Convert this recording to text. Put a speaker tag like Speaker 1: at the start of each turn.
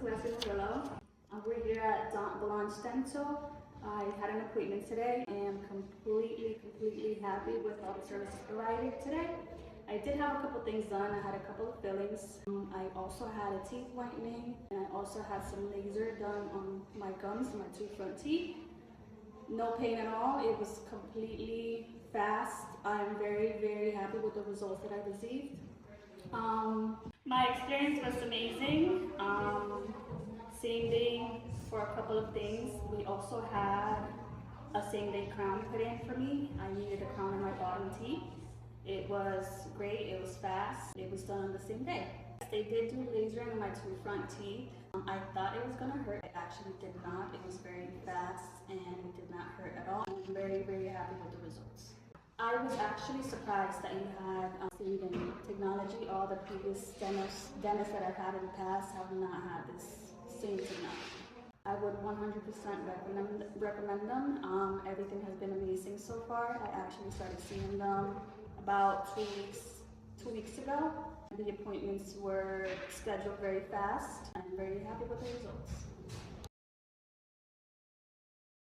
Speaker 1: Lesvy. We're here at Dent Blanche Dental. I had an appointment today and I'm completely happy with all the services provided today. I did have a couple things done. I had a couple of fillings. I also had a teeth whitening, and I also had some laser done on my gums, my two front teeth. No pain at all. It was completely fast. I'm very happy with the results that I received. My experience was amazing. Same day for a couple of things. We also had a same day crown put in for me. I needed a crown on my bottom teeth. It was great, it was fast, it was done on the same day. They did do lasering on my two front teeth. I thought it was gonna hurt. It actually did not. It was very fast and it did not hurt at all. I'm very happy with the results. I was actually surprised that you had same technology. All the previous dentists that I've had in the past have not had this same technology. I would 100% recommend them. Everything has been amazing so far. I actually started seeing them about 2 weeks ago. The appointments were scheduled very fast. I'm very happy with the results.